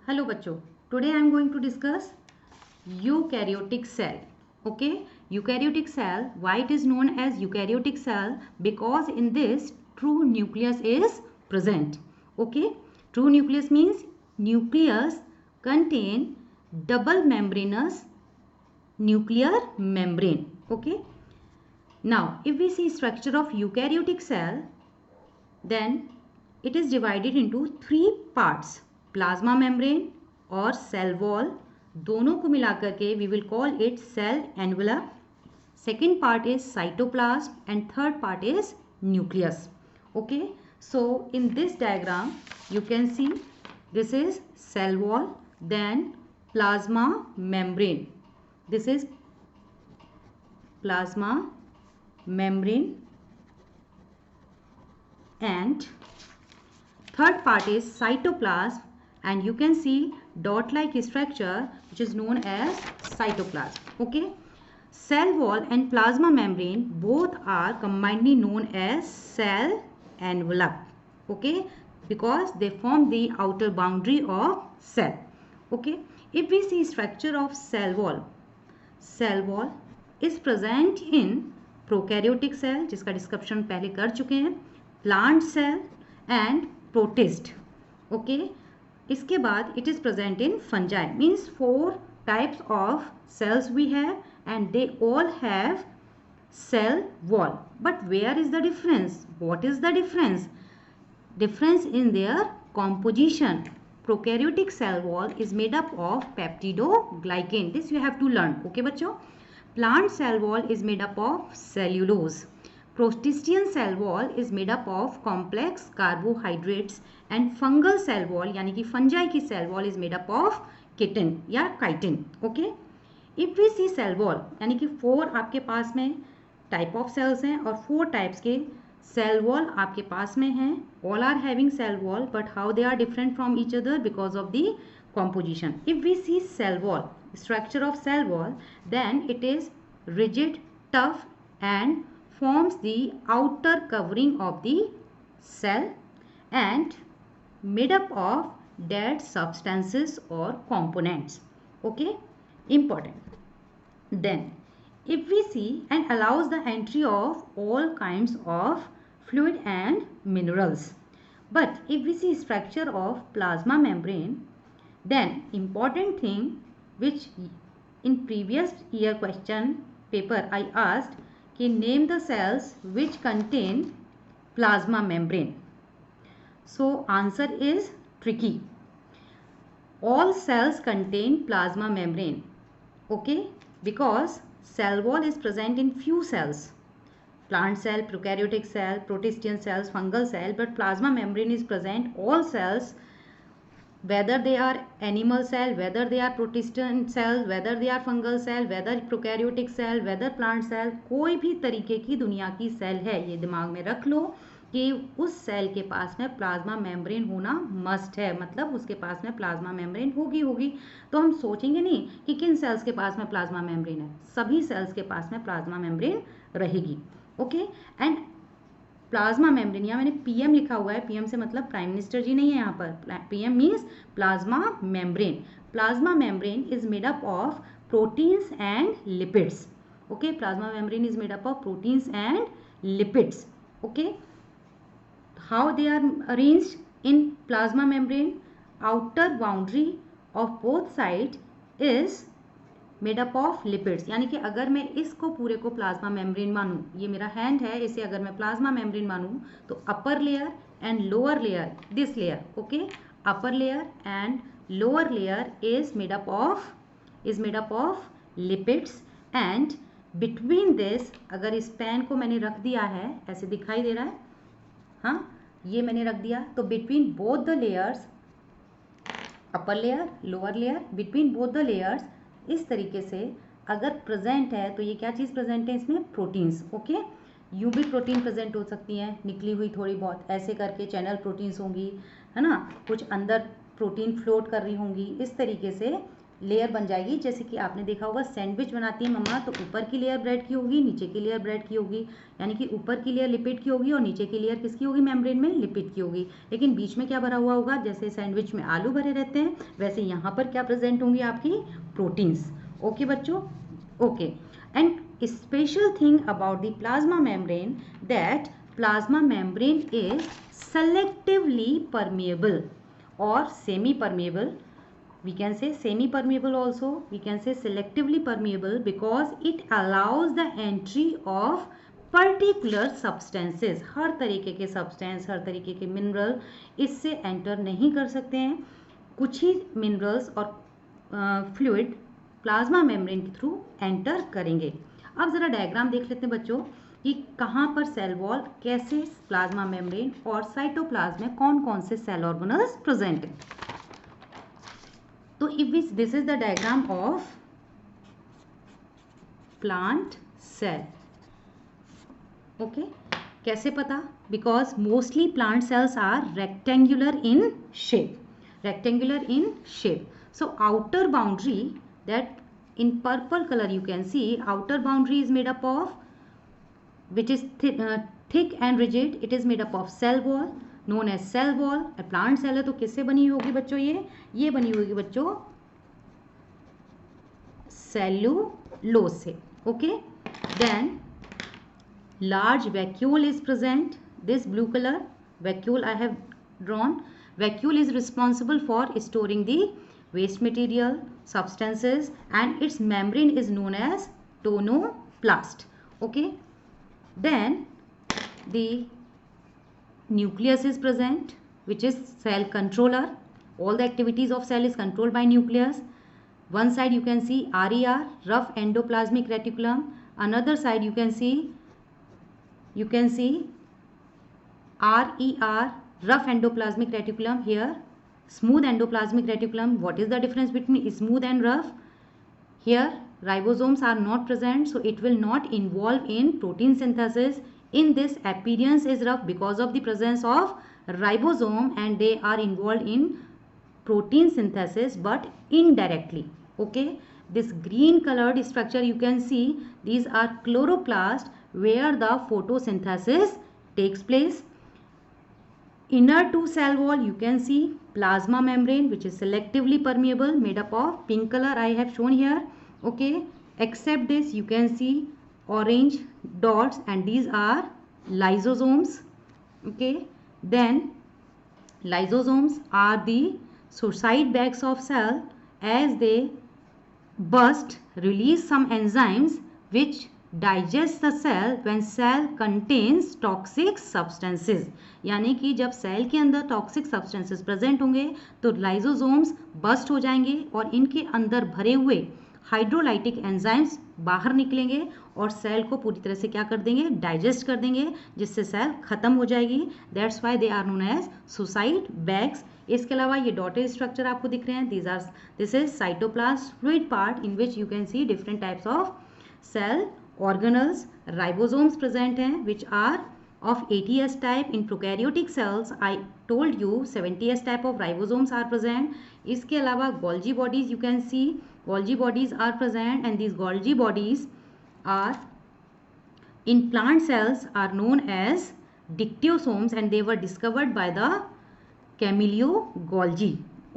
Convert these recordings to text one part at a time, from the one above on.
Hello बच्चों, today I am going to discuss eukaryotic cell. Okay, eukaryotic cell, why it is known as eukaryotic cell? Because in this true nucleus is present. Okay, true nucleus means nucleus contain double membranous nuclear membrane. Okay, now if we see structure of eukaryotic cell, then it is divided into three parts: plasma membrane और cell wall. दोनों को मिलाकर के we will call it cell envelope. Second part is cytoplasm and third part is nucleus. Okay, so in this diagram you can see this is cell wall, then plasma membrane. This is plasma membrane and third part is cytoplasm, and you can see dot like structure which is known as cytoplasm. Okay, cell wall and plasma membrane both are combinedly known as cell envelope. Okay, because they form the outer boundary of cell. Okay, if we see structure of cell wall is present in prokaryotic cell जिसका description पहले कर चुके हैं, plant cell and protist. Okay, इसके बाद it is present in fungi. Means 4 types of cells we have and they all have cell wall. But where is the difference? What is the difference? Difference in their composition. Prokaryotic cell wall is made up of peptidoglycan. This you have to learn. Okay बच्चों. Plant cell wall is made up of cellulose. Protistian cell wall is made up of complex carbohydrates and fungal cell wall यानी कि fungi की cell wall is made up of chitin या chitin. Okay. If we see cell wall यानी कि 4 आपके पास में type of sales हैं और 4 टाइप्स के सेल वॉल आपके पास में हैं. All are having cell wall but how they are different from each other because of the composition. If we see cell wall, structure of cell wall, then it is rigid, tough and forms the outer covering of the cell and made up of dead substances or components. Okay, important. Then if we see, and allows the entry of all kinds of fluid and minerals. But if we see structure of plasma membrane, then important thing which in previous year question paper I asked कि name the cells which contain plasma membrane. So answer is tricky. All cells contain plasma membrane. Okay, because cell wall is present in few cells: plant cell, prokaryotic cell, protistian cells, fungal cell, but plasma membrane is present all cells, whether they are animal cell, whether they are protistian cell, whether they are fungal cell, whether prokaryotic cell, whether plant cell. कोई भी तरीके की दुनिया की cell है, ये दिमाग में रख लो कि उस सेल के पास में प्लाज्मा मेम्ब्रेन होना मस्ट है. मतलब उसके पास में प्लाज्मा मेम्ब्रेन होगी. तो हम सोचेंगे नहीं कि किन सेल्स के पास में प्लाज्मा मेम्ब्रेन है, सभी सेल्स के पास में प्लाज्मा मेम्ब्रेन रहेगी. ओके, एंड प्लाज्मा मेम्ब्रेन, यहाँ मैंने पीएम लिखा हुआ है. पीएम से मतलब प्राइम मिनिस्टर जी नहीं है यहाँ पर. PM means plasma membrane. Plasma membrane is made up of proteins and lipids. Okay, plasma membrane is made up of proteins and lipids. Okay, how they are arranged in plasma membrane? Outer boundary of both sides is made up of lipids. यानी कि अगर मैं इसको पूरे को plasma membrane मानूं, ये मेरा हैंड है, इसे अगर मैं प्लाज्मा मेम्ब्रेन मानूं तो upper layer and lower layer, this layer, okay, upper layer and lower layer is made up of lipids. And between this, अगर इस पेन को मैंने रख दिया है, ऐसे दिखाई दे रहा है, हाँ, ये मैंने रख दिया, तो between both the layers, upper layer, lower layer, between both the layers इस तरीके से अगर प्रेजेंट है तो ये क्या चीज़ प्रेजेंट है इसमें? प्रोटीन्स. ओके, यूं भी प्रोटीन प्रेजेंट हो सकती हैं, निकली हुई थोड़ी बहुत, ऐसे करके चैनल प्रोटीन्स होंगी, है ना, कुछ अंदर प्रोटीन फ्लोट कर रही होंगी. इस तरीके से लेयर बन जाएगी। जैसे कि आपने देखा होगा सैंडविच बनाती है मम्मा, तो ऊपर की लेयर ब्रेड की होगी, नीचे की लेयर ब्रेड की होगी, यानी कि ऊपर की लेयर लिपिड की होगी और नीचे की लेयर किसकी होगी, मेम्ब्रेन में लिपिड की होगी। लेकिन बीच में क्या भरा हुआ होगा, जैसे सैंडविच में आलू भरे रहते हैं वैसे यहाँ पर क्या प्रेजेंट होंगी, आपकी प्रोटीन्स। ओके बच्चों, okay. And special thing about the plasma membrane that plasma membrane is selectively permeable or semi permeable. We can say semi permeable also, we can say selectively permeable because it allows the entry of particular substances. हर तरीके के substance, हर तरीके के mineral इससे enter नहीं कर सकते हैं। कुछ ही minerals और fluid प्लाज्मा मेम्ब्रेन के थ्रू एंटर करेंगे। अब जरा डायग्राम देख लेते हैं बच्चों कि कहाँ पर सेल वॉल, कैसे प्लाज्मा मेम्ब्रेन और साइटोप्लाज्म में कौन कौन से सेल ऑर्गेनल्स प्रेजेंट हैं। तो if this is the diagram of plant cell. Okay, कैसे पता, because mostly plant cells are rectangular in shape, rectangular in shape. So outer boundary, that in purple color you can see, outer boundary is made up of, which is thick and rigid. It is made up of cell wall known as cell wall. A plant cell है तो किससे बनी होगी बच्चों, ये बनी होगी बच्चों cellulose से. Okay, then large vacuole is present. This blue color vacuole I have drawn. Vacuole is responsible for storing the waste material, substances, and its membrane is known as tonoplast. Okay, then the nucleus is present, which is cell controller. All the activities of cell is controlled by nucleus. One side you can see RER, rough endoplasmic reticulum. Another side you can see RER, rough endoplasmic reticulum. Here smooth endoplasmic reticulum. What is the difference between smooth and rough? Here ribosomes are not present, so it will not involve in protein synthesis. In this, appearance is rough because of the presence of ribosome, and they are involved in protein synthesis but indirectly. Okay, this green colored structure you can see, these are chloroplast, where the photosynthesis takes place. Inner to cell wall you can see plasma membrane, which is selectively permeable, made up of pink color I have shown here. Okay, except this you can see orange dots, and these are lysosomes. Okay, then lysosomes are the suicide bags of cell. As they burst, release some enzymes which digest the cell when cell contains toxic substances. यानी कि जब cell के अंदर toxic substances present होंगे तो lysosomes bast हो जाएंगे और इनके अंदर भरे हुए हाइड्रोलाइटिक एंजाइम्स बाहर निकलेंगे और सेल को पूरी तरह से क्या कर देंगे, डाइजेस्ट कर देंगे, जिससे सेल खत्म हो जाएगी. That's why they are known as suicide bags. इसके अलावा ये डॉटेड स्ट्रक्चर आपको दिख रहे हैं. This is cytoplasm fluid part in which you can see different types of cell organelles. Ribosomes present हैं which are of 80S type. In prokaryotic cells I told you 70S type of ribosomes are present. इसके अलावा Golgi bodies you can see, Golgi bodies are present, and these Golgi bodies are in plant cells are known as dictyosomes, and they were discovered by the Camillo Golgi.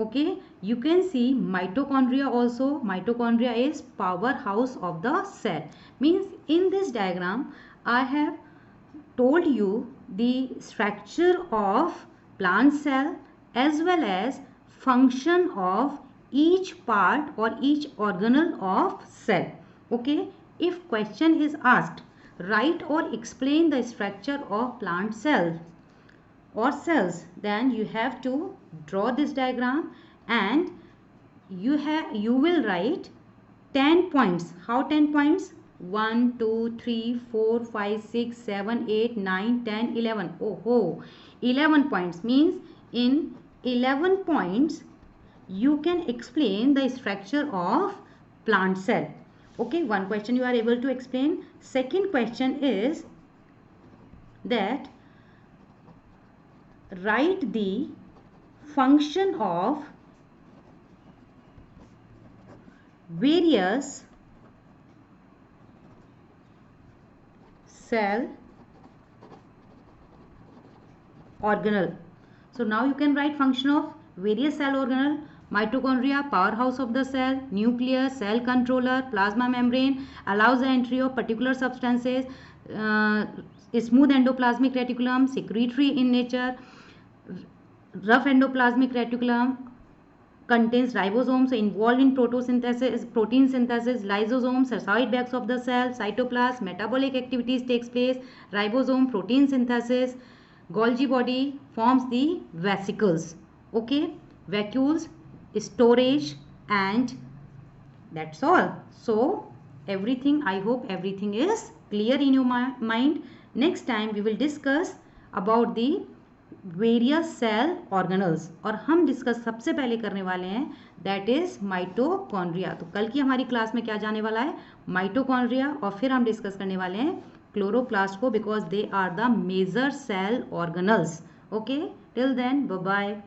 Okay, you can see mitochondria also. Mitochondria is powerhouse of the cell. Means in this diagram I have told you the structure of plant cell as well as function of each part or each organelle of cell. Okay, if question is asked, write or explain the structure of plant cell or cells, then you have to draw this diagram, and you will write 10 points. How 10 points? 1 2 3 4 5 6 7 8 9 10 11. Oh, 11 points means in 11 points you can explain the structure of plant cell. Okay, one question you are able to explain. Second question is that write the function of various cell organelle. So now you can write function of various cell organelle. Mitochondria, powerhouse of the cell, nucleus, cell controller, plasma membrane, allows the entry of particular substances, smooth endoplasmic reticulum, secretory in nature, rough endoplasmic reticulum contains ribosomes involved in protein synthesis, lysosomes, side bags of the cell, cytoplasm, metabolic activities takes place, ribosome, protein synthesis, Golgi body forms the vesicles, okay, vacuoles, storage, and that's all. So everything, I hope everything is clear in your mind. Next time we will discuss about the various cell organelles और हम discuss सबसे पहले करने वाले हैं that is mitochondria. तो कल की हमारी क्लास में क्या जाने वाला है, माइटोकॉन्ड्रिया, और फिर हम डिस्कस करने वाले हैं क्लोरोप्लास्ट को because they are the major cell organelles. Okay, till then bye bye.